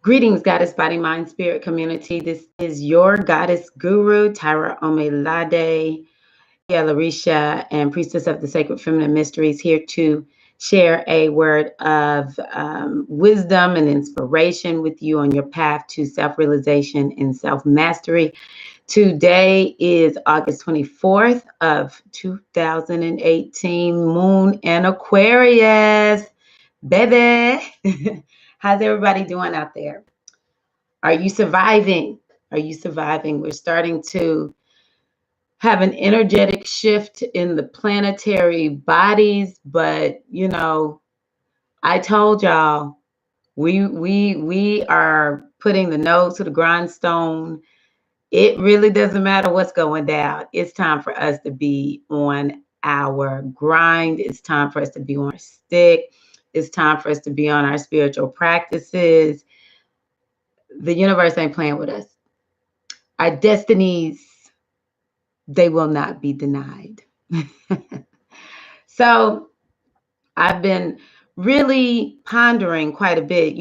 Greetings, Goddess Body Mind Spirit community. This is your Goddess Guru, Tyra Omelade, Larisha, and Priestess of the Sacred Feminine Mysteries, here to share a word of wisdom and inspiration with you on your path to self-realization and self-mastery. Today is August 24th of 2018, Moon and Aquarius. Baby, how's everybody doing out there? Are you surviving? Are you surviving? We're starting to have an energetic shift in the planetary bodies, but I told y'all we are putting the nose to the grindstone. It really doesn't matter what's going down. It's time for us to be on our grind. It's time for us to be on our stick. It's time for us to be on our spiritual practices. The universe ain't playing with us. Our destinies, they will not be denied. So I've been really pondering quite a bit.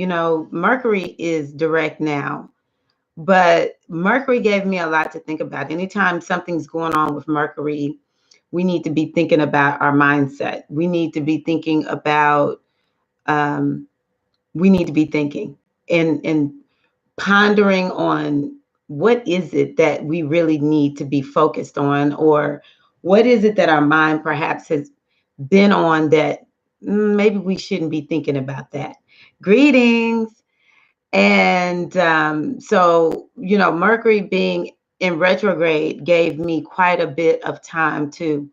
Mercury is direct now, but Mercury gave me a lot to think about. Anytime something's going on with Mercury, we need to be thinking about our mindset. We need to be thinking about, we need to be thinking and pondering on what is it that we really need to be focused on, or what is it that our mind perhaps has been on that maybe we shouldn't be thinking about that. Greetings. And so, Mercury being in retrograde gave me quite a bit of time to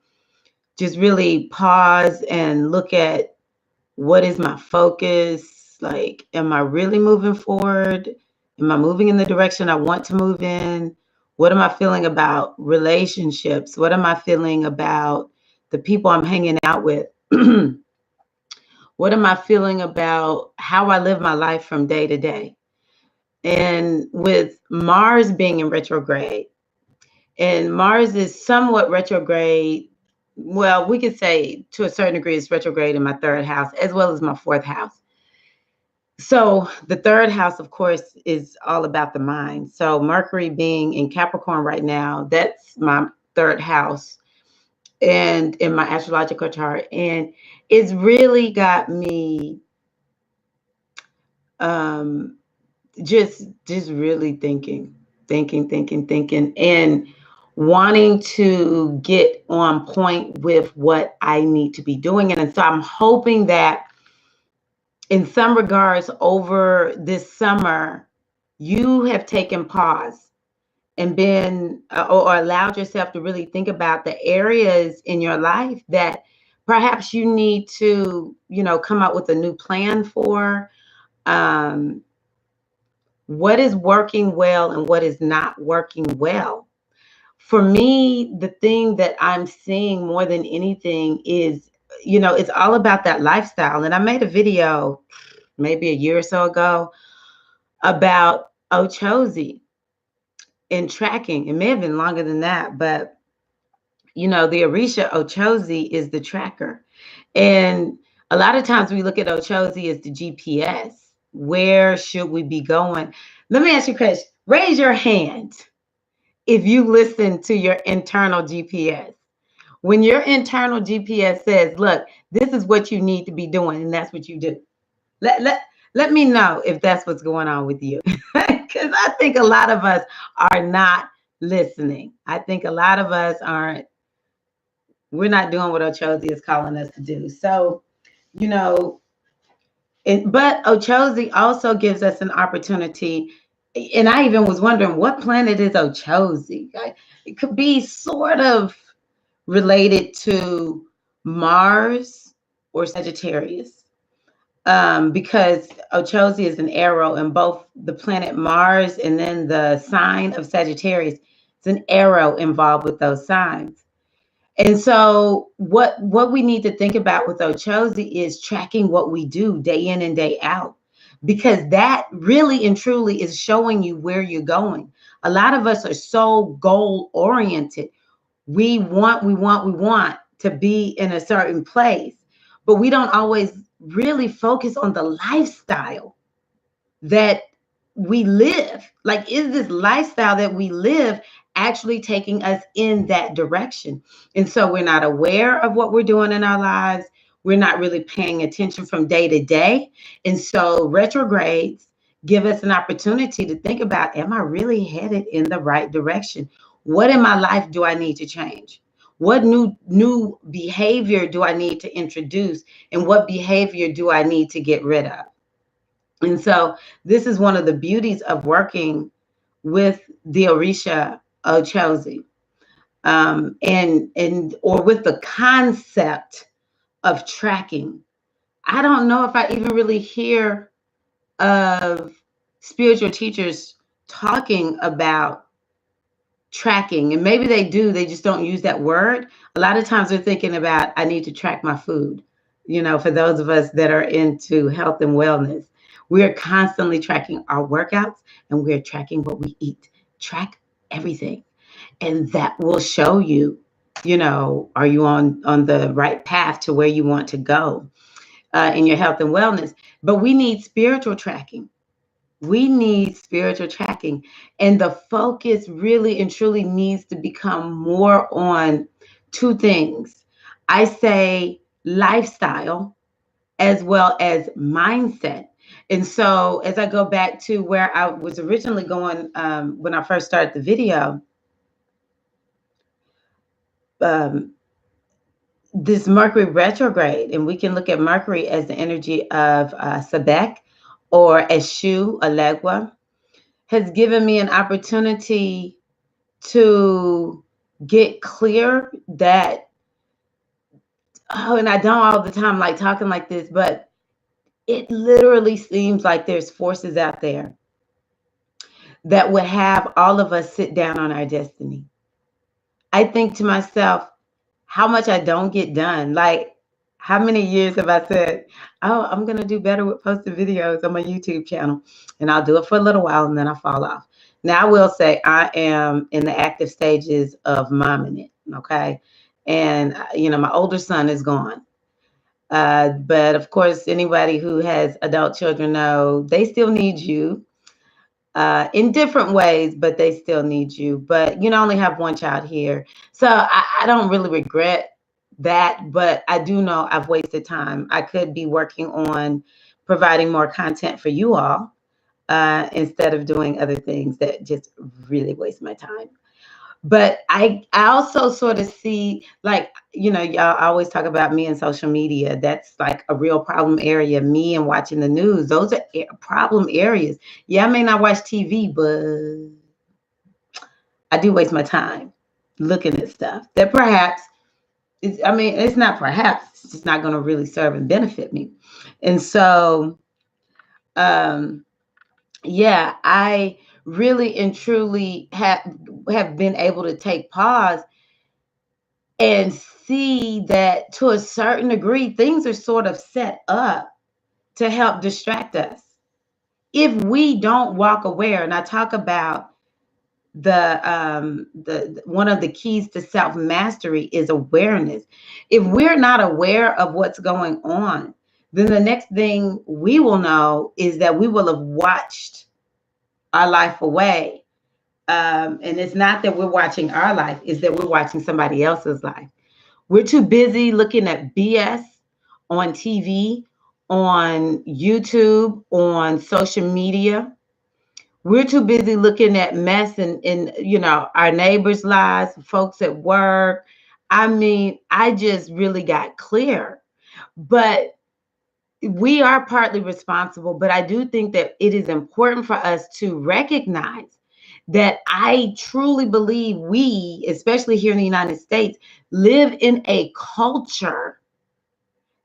just really pause and look at what is my focus. Like, am I really moving forward? Am I moving in the direction I want to move in? What am I feeling about relationships? What am I feeling about the people I'm hanging out with? What am I feeling about how I live my life from day to day? And with Mars being in retrograde, and Mars is somewhat retrograde, well, we could say to a certain degree it's retrograde in my third house as well as my fourth house. So the third house, of course, is all about the mind. So Mercury being in Capricorn right now, that's my third house and in my astrological chart. And it's really got me just really thinking, and wanting to get on point with what I need to be doing. And so I'm hoping that in some regards over this summer, you have taken pause and been or allowed yourself to really think about the areas in your life that perhaps you need to, come up with a new plan for. What is working well and what is not working well. For me, the thing that I'm seeing more than anything is, it's all about that lifestyle. And I made a video maybe a year or so ago about Ochozy and tracking. It may have been longer than that, but the Orisha Ochozy is the tracker. And a lot of times we look at Ochozy as the GPS. Where should we be going? Let me ask you a question. Raise your hand if you listen to your internal GPS. When your internal GPS says, look, this is what you need to be doing, and that's what you do. Let me know if that's what's going on with you. Because I think a lot of us are not listening. I think a lot of us we're not doing what Ochozy is calling us to do. So, but Ochozy also gives us an opportunity. And I even was wondering, what planet is Ochozy? It could be sort of related to Mars or Sagittarius, because Ochozy is an arrow, and both the planet Mars and then the sign of Sagittarius, it's an arrow involved with those signs. And so what we need to think about with Ochozy is tracking what we do day in and day out, because that really and truly is showing you where you're going. A lot of us are so goal oriented. We want to be in a certain place, but we don't always really focus on the lifestyle that we live? Like, is this lifestyle that we live actually taking us in that direction? And so we're not aware of what we're doing in our lives. We're not really paying attention from day to day. And so retrogrades give us an opportunity to think about, am I really headed in the right direction? What in my life do I need to change? What new behavior do I need to introduce? And what behavior do I need to get rid of? And so this is one of the beauties of working with the Orisha Ochozi, and or with the concept of tracking. I don't know if I even really hear of spiritual teachers talking about tracking, and maybe they do, they just don't use that word. A lot of times they're thinking about, I need to track my food. For those of us that are into health and wellness, we're constantly tracking our workouts, and we're tracking what we eat. Track everything, and that will show you, are you on the right path to where you want to go in your health and wellness. But we need spiritual tracking. We need spiritual tracking, and the focus really and truly needs to become more on two things. I say lifestyle as well as mindset. And so as I go back to where I was originally going, when I first started the video, um, this Mercury retrograde, and we can look at Mercury as the energy of Sebek, or Eshu Alegua, has given me an opportunity to get clear that, and I don't all the time like talking like this, but it literally seems like there's forces out there that would have all of us sit down on our destiny. I think to myself, how much I don't get done. Like, how many years have I said, oh, I'm going to do better with posting videos on my YouTube channel, and I'll do it for a little while and then I'll fall off. Now, I will say I am in the active stages of momming it, okay? And, my older son is gone. But of course, anybody who has adult children know they still need you in different ways, but they still need you. But only have one child here. So I don't really regret that, but I do know I've wasted time. I could be working on providing more content for you all instead of doing other things that just really waste my time. But I also sort of see, like, y'all always talk about me and social media. That's like a real problem area. Me and watching the news. Those are problem areas. Yeah, I may not watch TV, but I do waste my time looking at stuff that perhaps it's not perhaps, it's just not going to really serve and benefit me. And so, yeah, I really and truly have been able to take pause and see that to a certain degree, things are sort of set up to help distract us. If we don't walk aware, and I talk about the one of the keys to self-mastery is awareness. If we're not aware of what's going on, then the next thing we will know is that we will have watched our life away. And it's not that we're watching our life, it's that we're watching somebody else's life. We're too busy looking at BS on TV, on YouTube, on social media. We're too busy looking at mess in our neighbors' lives, folks at work. I mean, I just really got clear. But we are partly responsible, but I do think that it is important for us to recognize that I truly believe we, especially here in the United States, live in a culture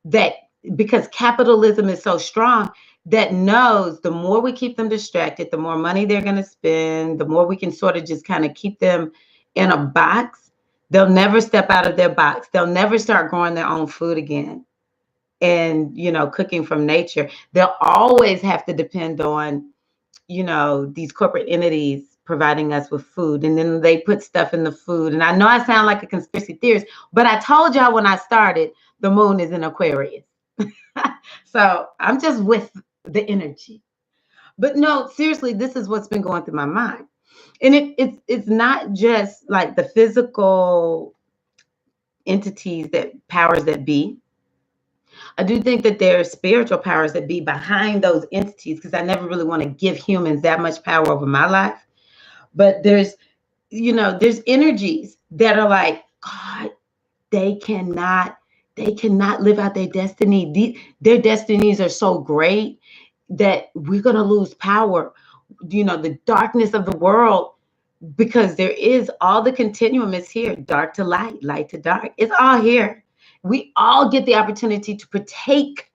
that, because capitalism is so strong, that knows the more we keep them distracted, the more money they're going to spend, the more we can sort of just kind of keep them in a box. They'll never step out of their box. They'll never start growing their own food again and, cooking from nature. They'll always have to depend on, these corporate entities providing us with food. And then they put stuff in the food. And I know I sound like a conspiracy theorist, but I told y'all when I started, the moon is in Aquarius. So I'm just with the energy. But no, seriously, this is what's been going through my mind. And it's not just like the physical entities, that powers that be. I do think that there are spiritual powers that be behind those entities, because I never really want to give humans that much power over my life. But there's energies that are like, God, they cannot live out their destiny. Their destinies are so great that we're going to lose power. The darkness of the world, because there is all the continuum is here, dark to light, light to dark. It's all here. We all get the opportunity to partake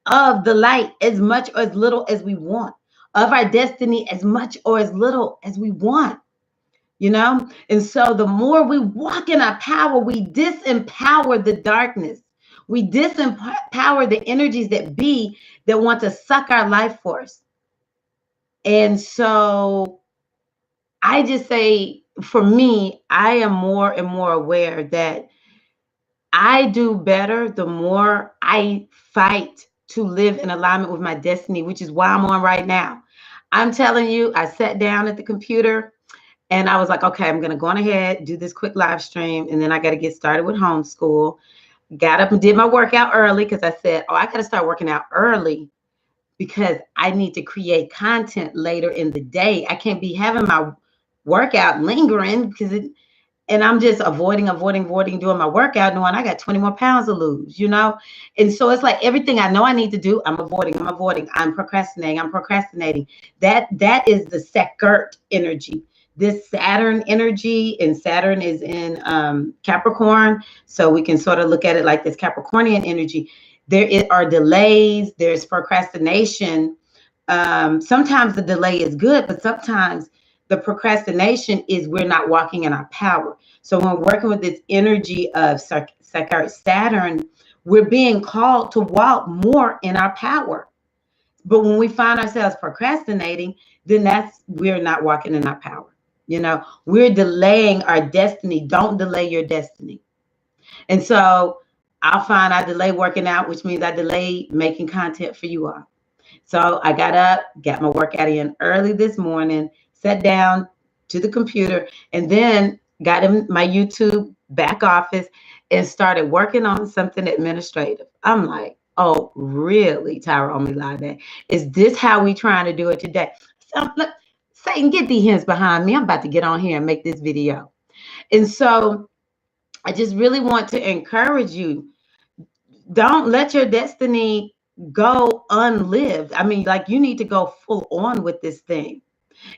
of the light as much or as little as we want, of our destiny as much or as little as we want. And so the more we walk in our power, we disempower the darkness. We disempower the energies that want to suck our life force. And so I just say, for me, I am more and more aware that I do better the more I fight to live in alignment with my destiny, which is why I'm on right now. I'm telling you, I sat down at the computer and I was like, okay, I'm going to go on ahead, do this quick live stream, and then I got to get started with homeschool. Got up and did my workout early, because I said, I got to start working out early because I need to create content later in the day. I can't be having my workout lingering, and I'm just avoiding, doing my workout, knowing I got 20 more pounds to lose, And so it's like everything I know I need to do, I'm avoiding, I'm procrastinating. That is the Sekert energy. This Saturn energy, and Saturn is in Capricorn. So we can sort of look at it like this Capricornian energy. Are delays, there's procrastination. Sometimes the delay is good, but sometimes the procrastination is we're not walking in our power. So when we're working with this energy of Saturn, we're being called to walk more in our power. But when we find ourselves procrastinating, then we're not walking in our power. We're delaying our destiny. Don't delay your destiny. And so I'll find I delay working out, which means I delay making content for you all. So I got up, got my workout in early this morning, sat down to the computer, and then got in my YouTube back office and started working on something administrative. I'm like, oh, really, Tyra Omilade? Is this how we trying to do it today? So, look, Satan, get these hands behind me. I'm about to get on here and make this video. And so I just really want to encourage you. Don't let your destiny go unlived. I mean, like, you need to go full on with this thing.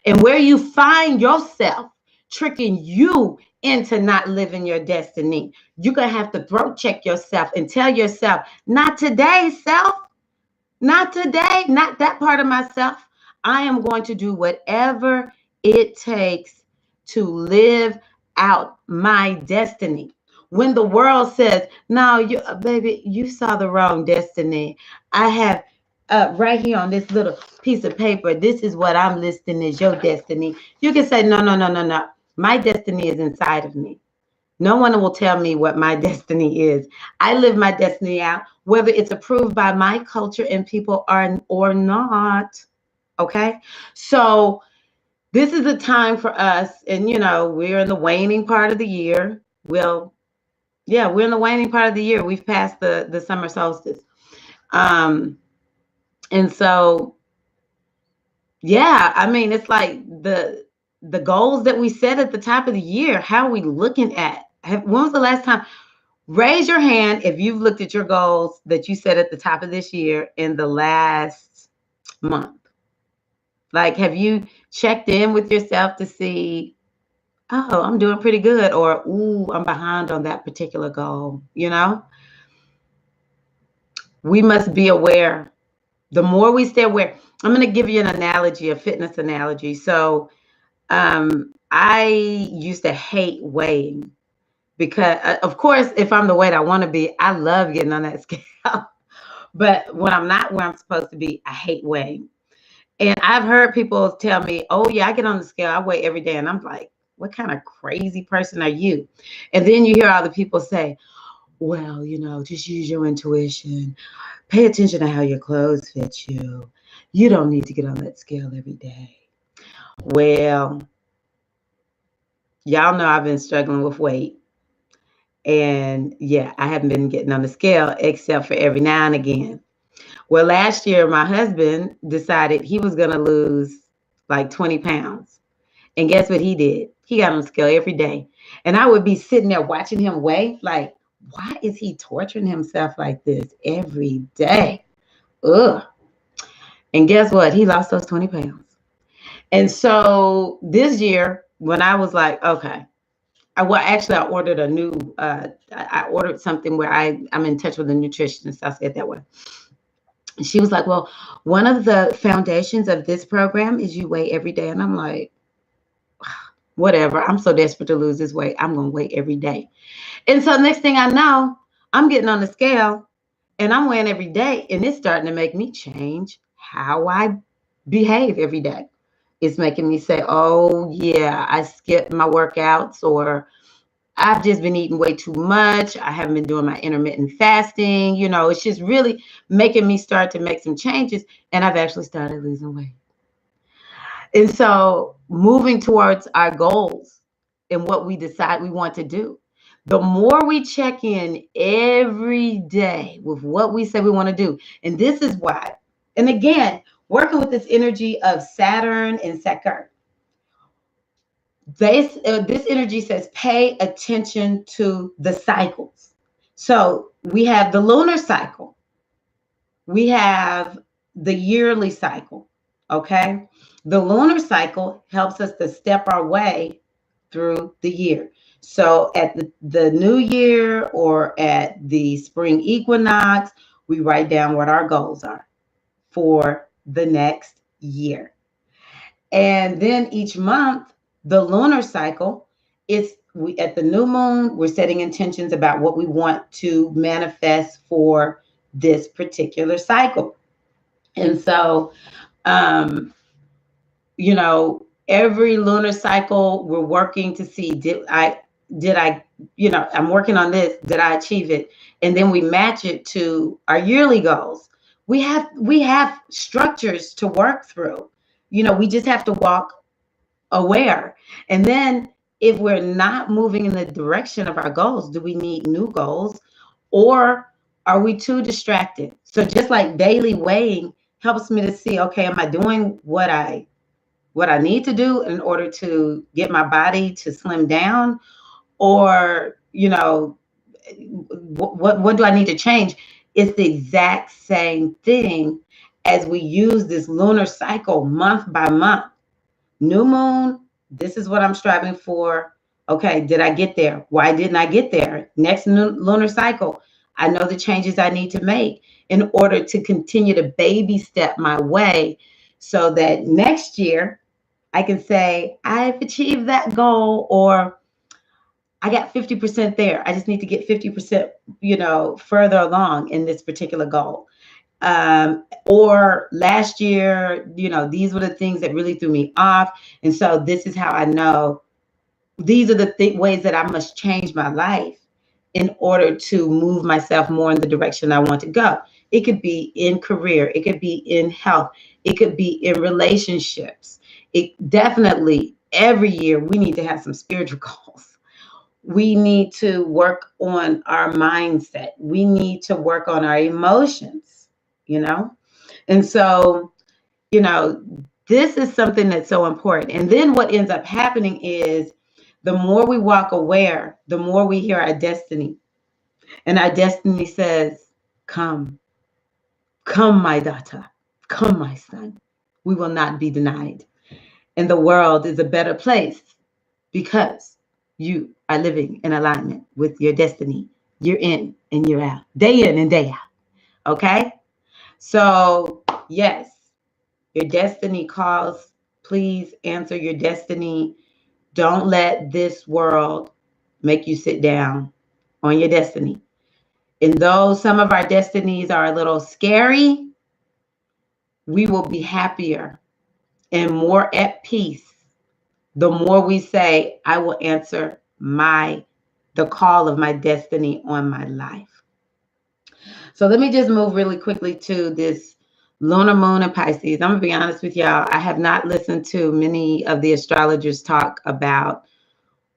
And where you find yourself tricking you into not living your destiny, you're going to have to throat check yourself and tell yourself, not today, self. Not today. Not that part of myself. I am going to do whatever it takes to live out my destiny. When the world says, no, baby, you saw the wrong destiny. I have right here on this little piece of paper, this is what I'm listing as your destiny. You can say, no, no, no, no, no. My destiny is inside of me. No one will tell me what my destiny is. I live my destiny out, whether it's approved by my culture and people or not. Okay? So this is a time for us, and we're in the waning part of the year. Well, yeah, we're in the waning part of the year. We've passed the summer solstice. And so, yeah, I mean, it's like the goals that we set at the top of the year, how are we looking at? When was the last time? Raise your hand if you've looked at your goals that you set at the top of this year in the last month. Like, have you checked in with yourself to see, oh, I'm doing pretty good, or, ooh, I'm behind on that particular goal, We must be aware. The more we stay aware, I'm going to give you an analogy, a fitness analogy. So I used to hate weighing because, of course, if I'm the weight I want to be, I love getting on that scale. But when I'm not where I'm supposed to be, I hate weighing. And I've heard people tell me, oh, yeah, I get on the scale. I weigh every day. And I'm like, what kind of crazy person are you? And then you hear all the people say, Well, just use your intuition. Pay attention to how your clothes fit you. You don't need to get on that scale every day. Well, y'all know I've been struggling with weight. And yeah, I haven't been getting on the scale except for every now and again. Well, last year, my husband decided he was going to lose like 20 pounds. And guess what he did? He got on the scale every day. And I would be sitting there watching him weigh, like, why is he torturing himself like this every day? Ugh. And guess what? He lost those 20 pounds. And so this year, when I was like, okay, I ordered a new, I ordered something where I'm in touch with a nutritionist. I'll say it that way. And she was like, well, one of the foundations of this program is you weigh every day. And I'm like, whatever. I'm so desperate to lose this weight. I'm going to weigh every day. And so next thing I know, I'm getting on the scale and I'm weighing every day. And it's starting to make me change how I behave every day. It's making me say, oh, yeah, I skipped my workouts, or I've just been eating way too much. I haven't been doing my intermittent fasting. It's just really making me start to make some changes. And I've actually started losing weight. And so moving towards our goals and what we decide we want to do, the more we check in every day with what we say we want to do. And this is why, and again, working with this energy of Saturn and Saturn, this energy says pay attention to the cycles. So we have the lunar cycle, we have the yearly cycle. Okay, the lunar cycle helps us to step our way through the year. So at the new year or at the spring equinox, we write down what our goals are for the next year. And then each month, the lunar cycle, we at the new moon, we're setting intentions about what we want to manifest for this particular cycle. And so, um, every lunar cycle, we're working to see, I'm working on this, did I achieve it? And then we match it to our yearly goals. We have structures to work through. We just have to walk aware. And then if we're not moving in the direction of our goals, do we need new goals, or are we too distracted? So just like daily weighing helps me to see, okay, am I doing what I need to do in order to get my body to slim down, or what do I need to change? It's the exact same thing as we use this lunar cycle month by month. New moon, this is what I'm striving for. Okay, did I get there? Why didn't I get there? Next lunar cycle, I know the changes I need to make in order to continue to baby step my way so that next year I can say, I've achieved that goal, or I got 50% there. I just need to get 50%, further along in this particular goal. Or last year, these were the things that really threw me off. And so this is how I know these are the ways that I must change my life in order to move myself more in the direction I want to go. It could be in career, it could be in health, it could be in relationships. It definitely, every year we need to have some spiritual goals. We need to work on our mindset. We need to work on our emotions, And so, this is something that's so important. And then what ends up happening is the more we walk aware, the more we hear our destiny. And our destiny says, come, come, my daughter, come, my son. We will not be denied. And the world is a better place because you are living in alignment with your destiny. You're in and you're out, day in and day out. Okay? So, yes, your destiny calls. Please answer your destiny. Don't let this world make you sit down on your destiny. And though some of our destinies are a little scary, we will be happier and more at peace the more we say, I will answer the call of my destiny on my life. So let me just move really quickly to this lunar moon in Pisces. I'm gonna be honest with y'all. I have not listened to many of the astrologers talk about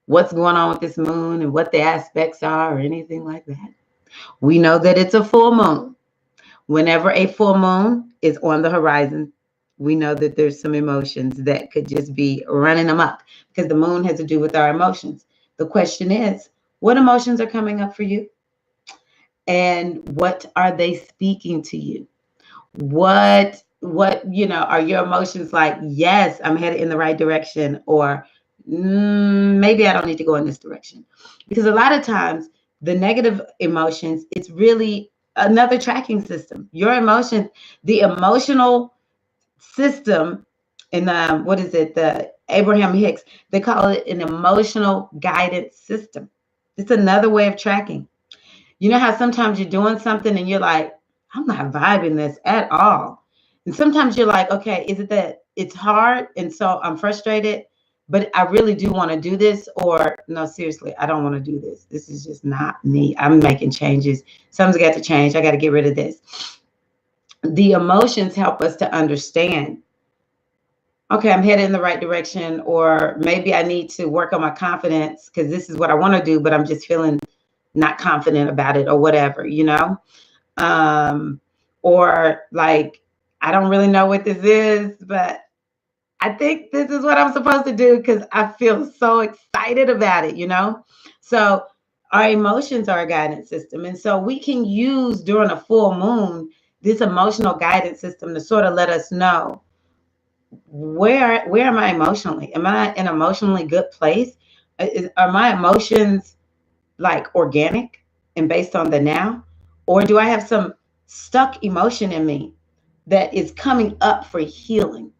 what's going on with this moon and what the aspects are or anything like that. We know that it's a full moon. Whenever a full moon is on the horizon, we know that there's some emotions that could just be running amok because the moon has to do with our emotions. The question is, what emotions are coming up for you? And what are they speaking to you? What are your emotions like? Yes, I'm headed in the right direction, or maybe I don't need to go in this direction. Because a lot of times the negative emotions, it's really another tracking system. Your emotions, the emotional system, in what is it, the Abraham Hicks, they call it an emotional guidance system. It's another way of tracking. You know how sometimes you're doing something and you're like, I'm not vibing this at all. And sometimes you're like, okay, is it that it's hard and so I'm frustrated, but I really do want to do this? Or no, seriously, I don't want to do this. This is just not me. I'm making changes. Something's got to change. I got to get rid of this. The emotions help us to understand, okay, I'm headed in the right direction, or maybe I need to work on my confidence because this is what I want to do, but I'm just feeling not confident about it or whatever, or like, I don't really know what this is, but I think this is what I'm supposed to do because I feel so excited about it, So our emotions are a guidance system. And so we can use during a full moon this emotional guidance system to sort of let us know, where am I emotionally? Am I in an emotionally good place? Are my emotions like organic and based on the now? Or do I have some stuck emotion in me that is coming up for healing?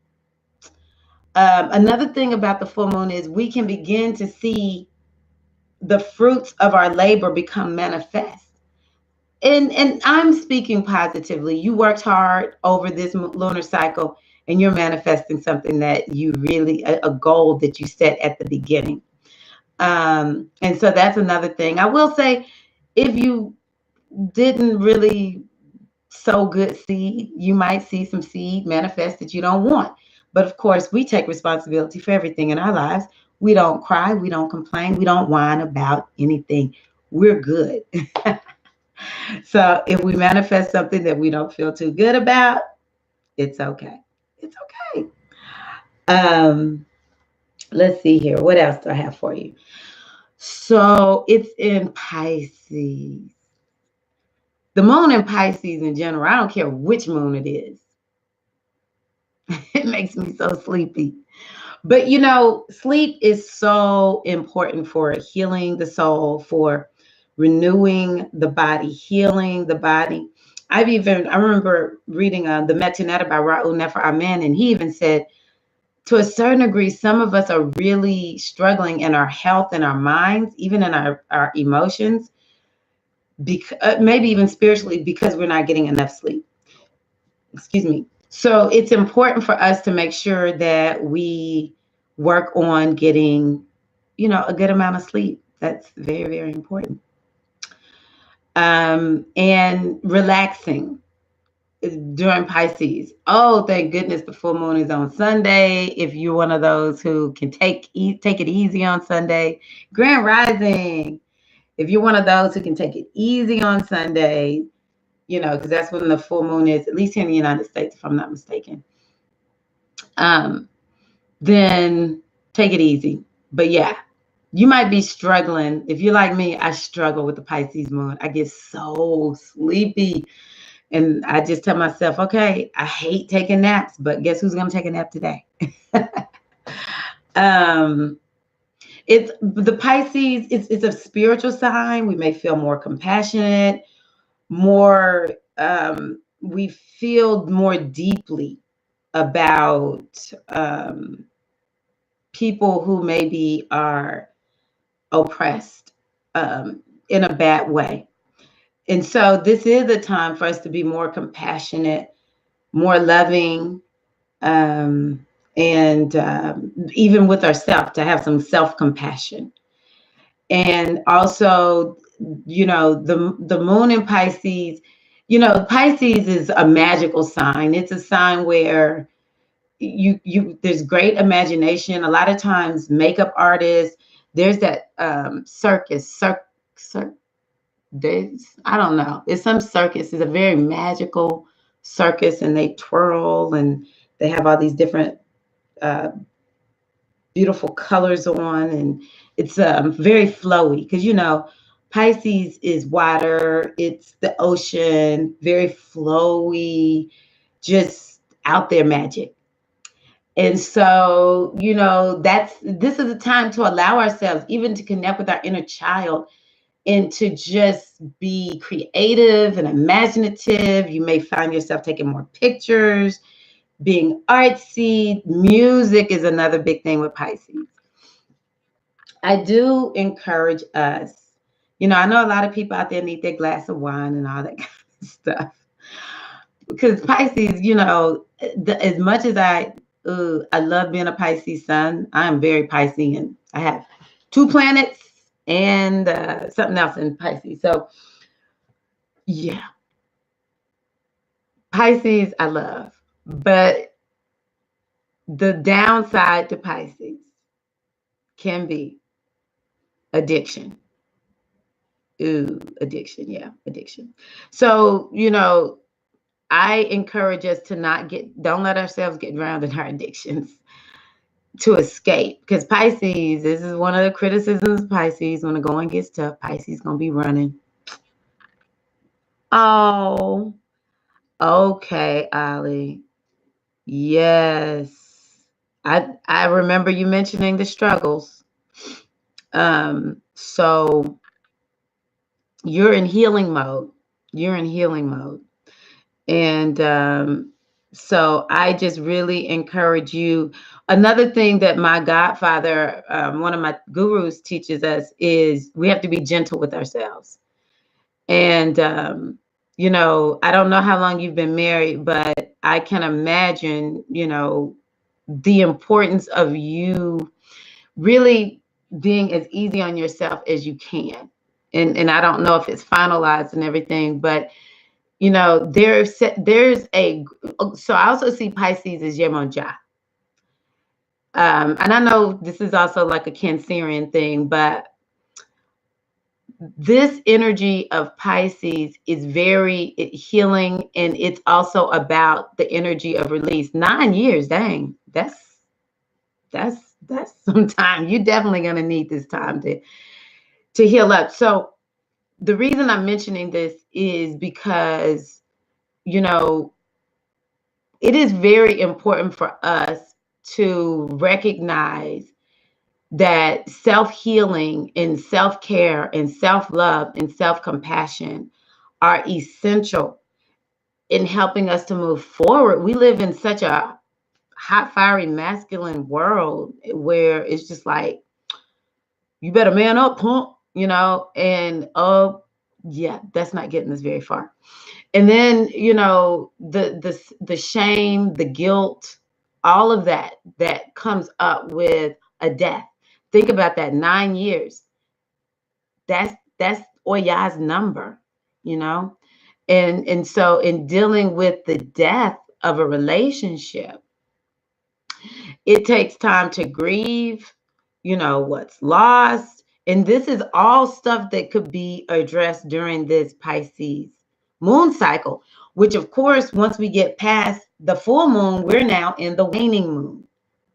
Another thing about the full moon is we can begin to see the fruits of our labor become manifest. And I'm speaking positively. You worked hard over this lunar cycle and you're manifesting something that you really, a goal that you set at the beginning. And so that's another thing. I will say, if you didn't really sow good seed, you might see some seed manifest that you don't want. But of course, we take responsibility for everything in our lives. We don't cry, we don't complain, we don't whine about anything. We're good. So if we manifest something that we don't feel too good about, it's okay. It's okay. Let's see here. What else do I have for you? So it's in Pisces. The moon in Pisces in general, I don't care which moon it is. It makes me so sleepy. But sleep is so important for healing the soul, for renewing the body, healing the body. I remember reading the Metanetta by Raul Nefer Amen, and he even said, to a certain degree, some of us are really struggling in our health and our minds, even in our emotions, maybe even spiritually, because we're not getting enough sleep. Excuse me. So it's important for us to make sure that we work on getting, a good amount of sleep. That's very, very important. And relaxing during Pisces. Oh, thank goodness the full moon is on Sunday. If you're one of those who can take it easy on Sunday, Grand Rising. If you're one of those who can take it easy on Sunday, because that's when the full moon is, at least here in the United States, if I'm not mistaken. Then take it easy. But yeah, you might be struggling. If you're like me, I struggle with the Pisces moon. I get so sleepy. And I just tell myself, okay, I hate taking naps, but guess who's going to take a nap today? It's the Pisces. It's a spiritual sign. We may feel more compassionate, more. We feel more deeply about people who maybe are oppressed in a bad way. And so this is a time for us to be more compassionate, more loving, and even with ourselves, to have some self-compassion. And also, the moon in Pisces, Pisces is a magical sign. It's a sign where there's great imagination. A lot of times makeup artists, there's that I don't know. It's some circus. It's a very magical circus, and they twirl, and they have all these different uh, beautiful colors on, and it's very flowy because Pisces is water. It's the ocean, very flowy, just out there magic. And so, this is a time to allow ourselves even to connect with our inner child and to just be creative and imaginative. You may find yourself taking more pictures, being artsy. Music is another big thing with Pisces. I do encourage us. I know a lot of people out there need their glass of wine and all that kind of stuff. Because Pisces, as much as I love being a Pisces sun, I am very Piscean. I have 2 planets and something else in Pisces. So, yeah, Pisces I love. But the downside to Pisces can be addiction. Ooh, addiction. Yeah, addiction. So, I encourage us to don't let ourselves get drowned in our addictions, to escape. Because Pisces, this is one of the criticisms of Pisces. When the going gets tough, Pisces gonna be running. Oh, okay, Ollie. Yes. I remember you mentioning the struggles. So you're in healing mode. You're in healing mode. And so I just really encourage you. Another thing that my godfather, one of my gurus, teaches us is we have to be gentle with ourselves. And, I don't know how long you've been married, but I can imagine, the importance of you really being as easy on yourself as you can. And I don't know if it's finalized and everything, but there's a, so I also see Pisces as Yemonja. And I know this is also like a Cancerian thing, but this energy of Pisces is very healing, and it's also about the energy of release. 9 years, dang, that's some time. You're definitely gonna need this time to heal up. So the reason I'm mentioning this is because, it is very important for us to recognize that self-healing and self-care and self-love and self-compassion are essential in helping us to move forward. We live in such a hot, fiery, masculine world where it's just like, you better man up, punk, and oh, yeah, that's not getting us very far. And then, the shame, the guilt, all of that comes up with a death. Think about that, 9 years. That's Oya's number, you know? And so in dealing with the death of a relationship, it takes time to grieve, what's lost. And this is all stuff that could be addressed during this Pisces moon cycle, which, of course, once we get past the full moon, we're now in the waning moon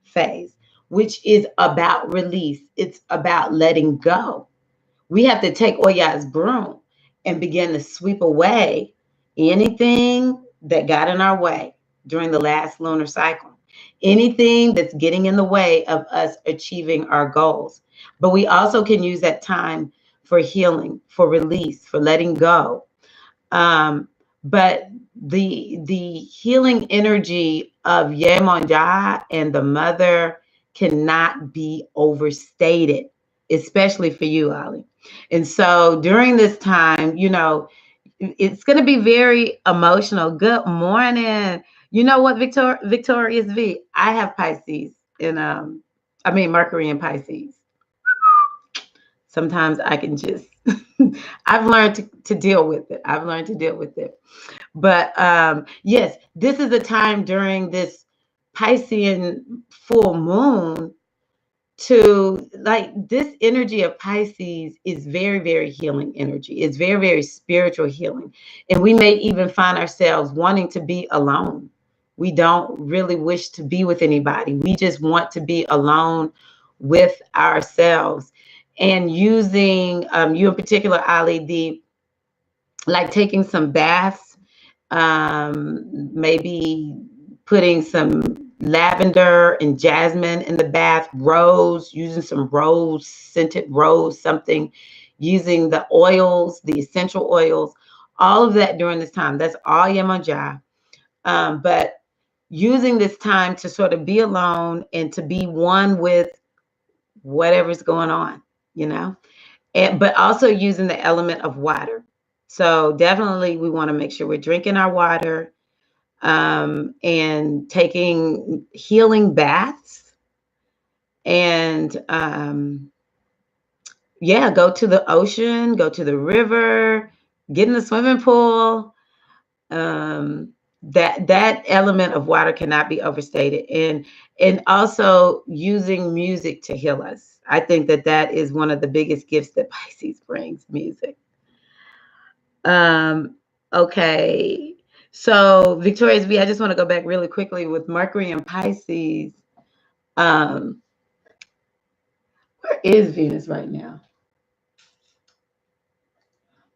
phase, which is about release. It's about letting go. We have to take Oya's broom and begin to sweep away anything that got in our way during the last lunar cycle, anything that's getting in the way of us achieving our goals. But we also can use that time for healing, for release, for letting go. But the healing energy of Yemonja and the mother cannot be overstated, especially for you, Ali. And so during this time, it's going to be very emotional. Good morning. You know what, Victorious V? I have Pisces and Mercury in Pisces. sometimes I can just, I've learned to deal with it. I've learned to deal with it. But yes, this is a time during this Piscean full moon to like this energy of Pisces is very, very healing energy. It's very, very spiritual healing. And we may even find ourselves wanting to be alone. We don't really wish to be with anybody. We just want to be alone with ourselves. And using you in particular, Ali, the like taking some baths, maybe putting some lavender and jasmine in the bath, rose, using some rose, scented rose, something, using the oils, the essential oils, all of that during this time. That's all Yemoja. But using this time to sort of be alone and to be one with whatever's going on, you know, but also using the element of water. So definitely we want to make sure we're drinking our water, and taking healing baths, and yeah, go to the ocean, go to the river, get in the swimming pool. That element of water cannot be overstated, and also using music to heal us. I think that is one of the biggest gifts that Pisces brings, music. Okay. So Victoria's V, I just want to go back really quickly with Mercury and Pisces. Um, where is Venus right now?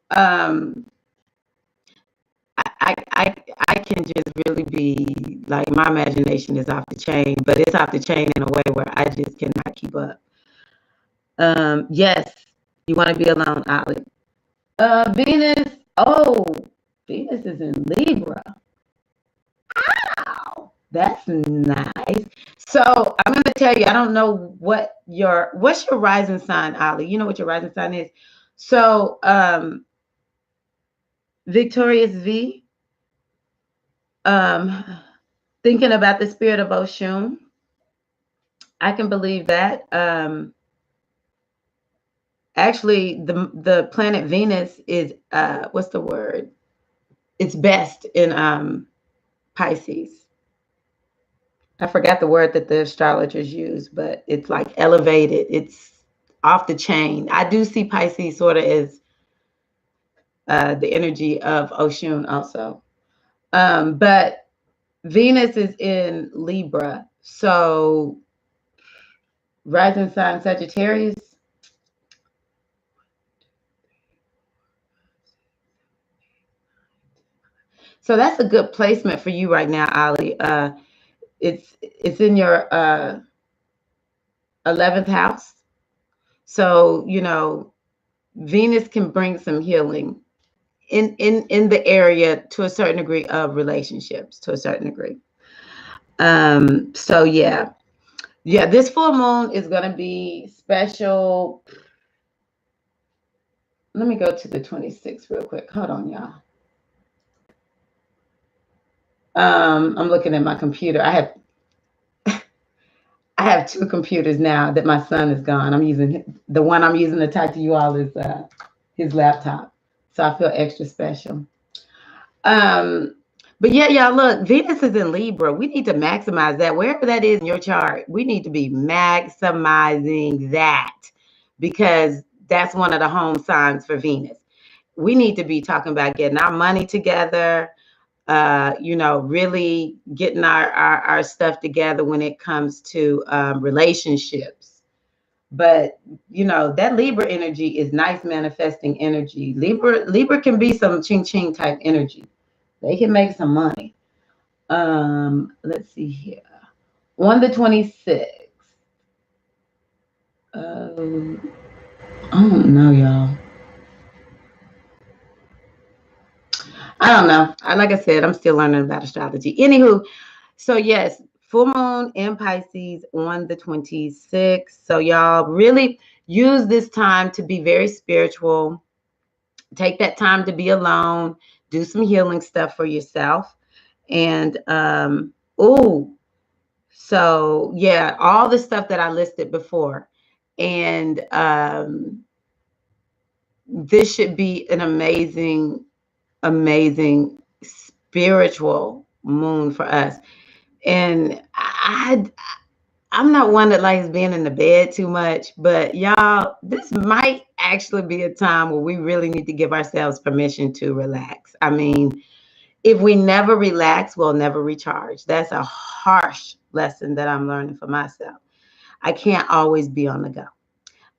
Um, I can just really be like, my imagination is off the chain, but it's off the chain in a way where I just cannot keep up. Yes, you want to be alone, Ollie. Venus. Oh, Venus is in Libra. Wow, that's nice. So I'm going to tell you, I don't know what's your rising sign, Ali. You know what your rising sign is. So Victorious V, um, thinking about the spirit of Oshun, I can believe that. Actually, the planet Venus is what's the word? It's best in Pisces. I forgot the word that the astrologers use, but it's like elevated. It's off the chain. I do see Pisces sort of as the energy of Oshun also. But Venus is in Libra. So rising sign Sagittarius. So that's a good placement for you right now, Ali. It's in your 11th house. So, you know, Venus can bring some healing in the area to a certain degree of relationships, to a certain degree. So yeah, this full moon is going to be special. Let me go to the 26th real quick. Hold on, y'all. I'm looking at my computer. I have two computers now that my son is gone. I'm using the one I'm using to talk to you all is his laptop. So I feel extra special. But yeah, y'all, look, Venus is in Libra. We need to maximize that. Wherever that is in your chart, we need to be maximizing that, because that's one of the home signs for Venus. We need to be talking about getting our money together, you know, really getting our stuff together when it comes to relationships. But you know, that Libra energy is nice manifesting energy. Libra can be some ching ching type energy. They can make some money. Let's see here. On the 26th. I don't know, y'all. I don't know. Like I said, I'm still learning about astrology. Anywho, so yes, full moon in Pisces on the 26th. So y'all really use this time to be very spiritual. Take that time to be alone. Do some healing stuff for yourself. And so yeah, all the stuff that I listed before. And this should be an amazing, amazing spiritual moon for us. And I'm not one that likes being in the bed too much, but y'all, this might actually be a time where we really need to give ourselves permission to relax. I mean, if we never relax, we'll never recharge. That's a harsh lesson that I'm learning for myself. I can't always be on the go.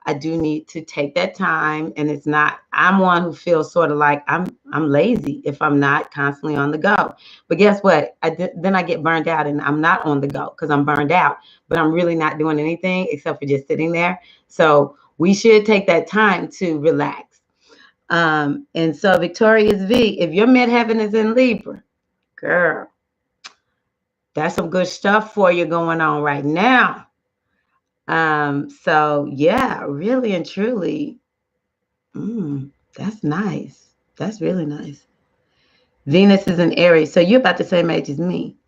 I do need to take that time, and it's not. I'm one who feels sort of like I'm lazy if I'm not constantly on the go. But guess what? Then I get burned out, and I'm not on the go because I'm burned out. But I'm really not doing anything except for just sitting there. So we should take that time to relax. And so Victoria's V, if your midheaven is in Libra, girl, that's some good stuff for you going on right now. So yeah, really and truly, that's nice. That's really nice. Venus is in Aries, so you're about the same age as me.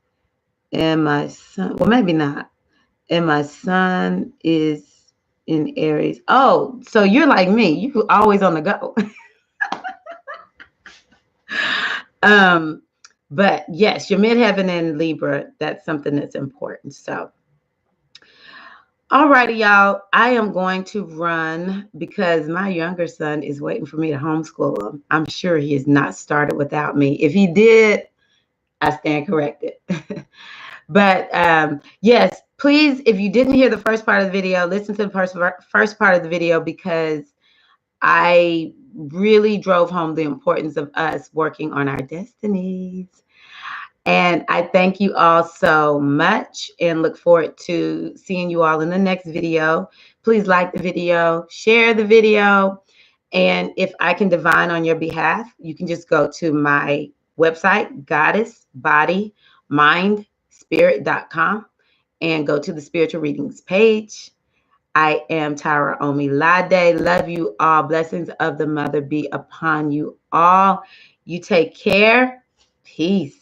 And my son, well, maybe not. And my son is in Aries. Oh, so you're like me. You always on the go. But yes, your midheaven in Libra, that's something that's important. So all righty, y'all. I am going to run because my younger son is waiting for me to homeschool him. I'm sure he has not started without me. If he did, I stand corrected. But yes, please, if you didn't hear the first part of the video, listen to the first part of the video because I really drove home the importance of us working on our destinies. And I thank you all so much and look forward to seeing you all in the next video. Please like the video, share the video. And if I can divine on your behalf, you can just go to my website, goddessbodymindspirit.com, and go to the spiritual readings page. I am Tara Omilade. Love you all. Blessings of the Mother be upon you all. You take care. Peace.